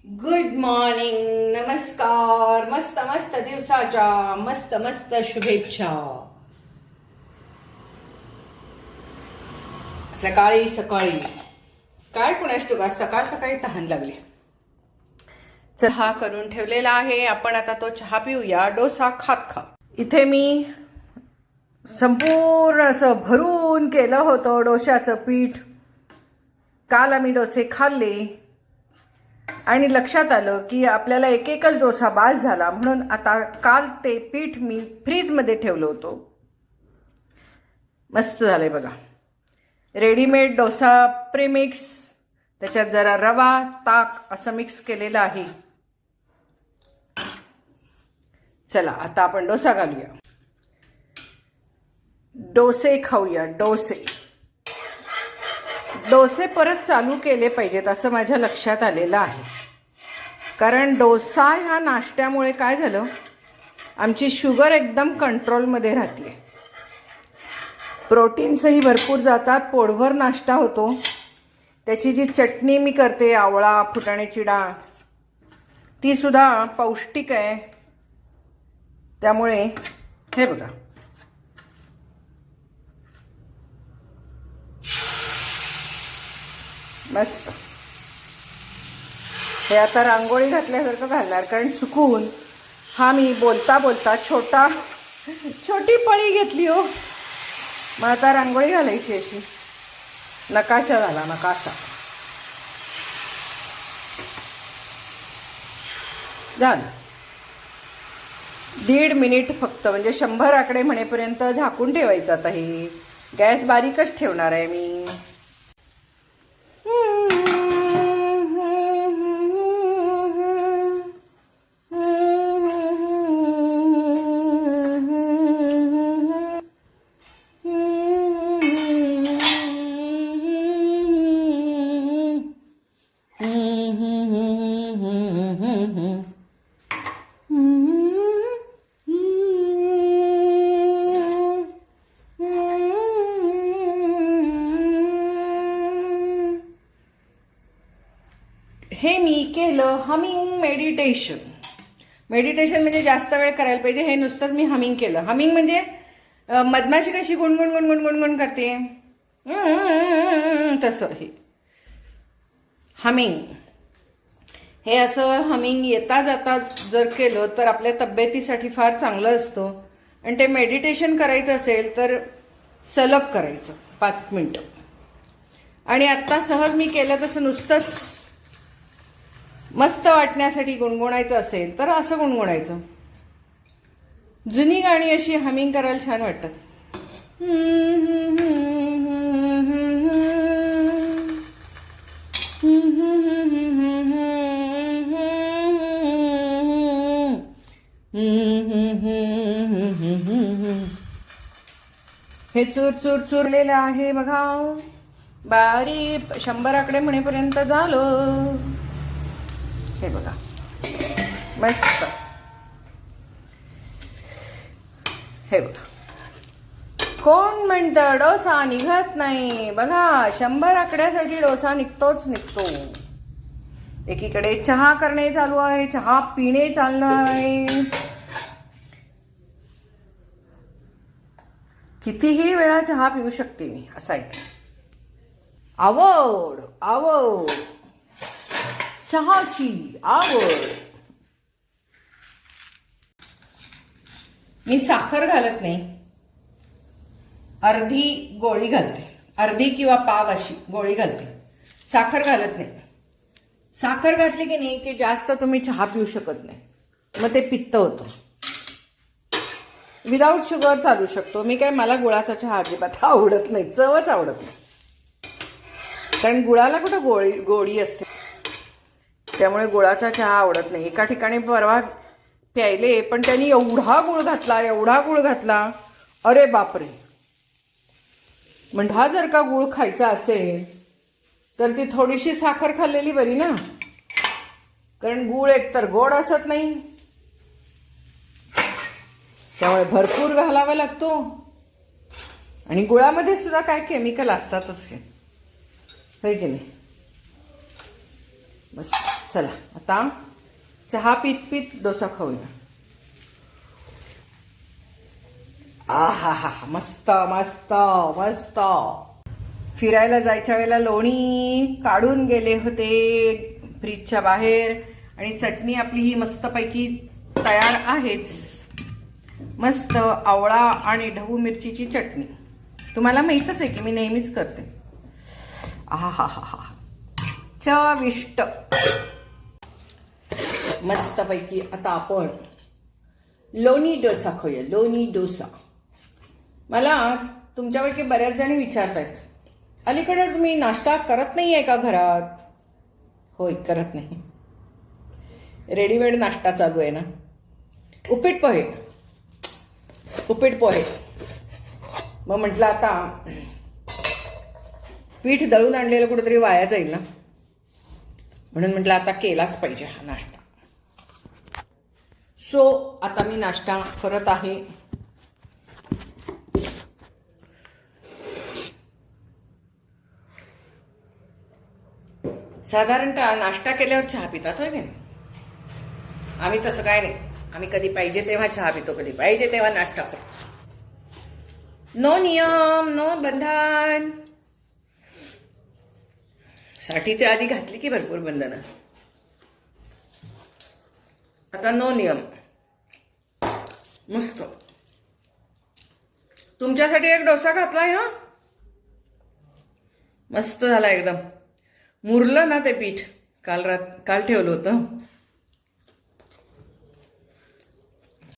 Good morning, नमस्कार. मस्त मस्त दिवसाच्या मस्त मस्त शुभेच्छा. सकाळी सकाळी काय कुणास तुका सकाळ सकाळी तहान लागली. चहा करून ठेवलेला आहे, आपण आता तो चहा पिऊया. डोसा खात खा. इथे मी संपूर्ण असं भरून केलं होतं डोश्याचं पीठ. काल आम्ही डोसे खाल्ले आणि लक्षात आलं की आपल्याला एक एकच डोसा बास झाला, म्हणून आता काल ते पीठ मी फ्रीजमध्ये ठेवलं होतं. मस्त झालंय बघा. रेडीमेड डोसा प्रेमिक्स, त्याच्यात जरा रवा ताक असं मिक्स केलेलं आहे. चला आता आपण डोसा घालूया, डोसे खाऊया. डोसे परत चालू केले पाहिजेत असं माझ्या लक्षात आलेलं आहे. कारण डोसा ह्या नाश्त्यामुळे काय झालं, आमची शुगर एकदम कंट्रोलमध्ये राहते. प्रोटीन्सही भरपूर जातात, पोटभर नाश्ता होतो. त्याची जी चटणी मी करते, आवळा फुटाण्याची डाळ, ती सुद्धा पौष्टिक आहे. त्यामुळे हे बघा, मस्त. हे आता रांगोळी घातल्यासारखं घालणार, कारण चुकून हा मी बोलता बोलता छोटी पळी घेतली हो. मग आता रांगोळी घालायची अशी. नकाशा झाला, नकाशा झालं. 1.5 मिनिट फक्त, म्हणजे 100 आकडे म्हणेपर्यंत झाकून ठेवायचं. आता हे गॅस बारीकच ठेवणार आहे मी. हे मी केलं हमिंग मेडिटेशन. मेडिटेशन म्हणजे जास्त वेळ करायला पाहिजे. हे नुसतंच मी हमिंग केलं. हमिंग म्हणजे मधमाशी कशी गुणगुण गुणगुण गुणगुण करते तसं हे हमिंग. हे असं हमिंग येता जाता जर केलं तर आपल्या तब्येतीसाठी फार चांगलं असतं. आणि ते मेडिटेशन करायचं असेल तर सलग करायचं 5 मिनिटं. आणि आत्ता सहज मी केलं तसं नुसतंच मस्त वाटण्यासाठी गुणगुणायचं असेल तर असं गुणगुणायचं. जुनी गाणी अशी हमिंग करायला छान वाटतात. हे चूर चूर चुरलेलं आहे बघा. बारीक 100 आकडे म्हणेपर्यंत झालं. हे बघा मस्त. हे बघा, कोण म्हणतं डोसा निघत नाही. बघा 100 आकड्यासाठी डोसा निघतोच निघतो. एकीकडे चहा करणे चालू आहे, चहा पिणे चालणं आहे. कितीही वेळा चहा पिऊ शकते मी, असं आहे. आवड आवड चहाची आवड. मी साखर घालत नाही, अर्धी गोळी घालते. अर्धी किंवा पाव अशी गोळी घालते, साखर घालत नाही. साखर घातली की नाही की जास्त तुम्ही चहा पिऊ शकत नाही, मग ते पित्त होतं. विदाऊट शुगर चालू शकतो मी. काय, मला गुळाचा चहा अजिबात आवडत नाही, चवच आवडत नाही. कारण गुळाला कुठं गोडी असते, त्यामुळे गुळाचा चहा आवडत नाही. एका ठिकाणी परवा प्यायले, पण त्यांनी एवढा गुळ घातला, अरे बापरे. म्हणजे हा जर का गुळ खायचा असेल तर ती थोडीशी साखर खाल्लेली बरी ना. कारण गुळ एकतर गोड असत नाही, त्यामुळे भरपूर घालावा लागतो. आणि गुळामध्ये सुद्धा काय केमिकल असतातच, हे की नाही. मस्त. चला आता चहा पीत पीत डोसा खाऊया. आहा हा हा, मस्त मस्त मस्त. फिरायला जायच्या वेळेला लोणी काढून गेले होते फ्रीजच्या बाहेर आणि चटणी आपली ही मस्तपैकी तयार आहेच. मस्त आवळा आणि ढबू मिरचीची चटणी. तुम्हाला माहीतच आहे की मी नेहमीच करते. आहा हा हा हा, चविष्ट. मस्तपैकी आता आपण लोणी डोसा खाऊया. लोणी डोसा. मला तुमच्यापैकी बऱ्याच जणी विचारतायत, अलीकडे तुम्ही नाश्ता करत नाही आहे का घरात? होय, करत नाही. रेडीमेड नाश्ता चालू आहे ना. उपीट पोहे. उपीट पोहे. मग म्हटलं आता पीठ दळून आणलेलं कुठेतरी वाया जाईल ना, म्हणून म्हटलं आता केलाच पाहिजे हा नाश्ता. सो आता मी नाश्ता करत आहे. साधारणतः नाश्ता केल्यावर चहा पितात होय की नाही? आम्ही तसं काय नाही. आम्ही कधी पाहिजे तेव्हा चहा पितो, कधी पाहिजे तेव्हा नाश्ता करतो. नो नियम, नो बंधन. साठीच्या आधी घातली की भरपूर बंधनं. आता नो नियम. मस्त. तुमच्यासाठी एक डोसा घातलाय हा. मस्त झाला एकदम. मुरलं ना ते पीठ. काल ठेवलं होतं.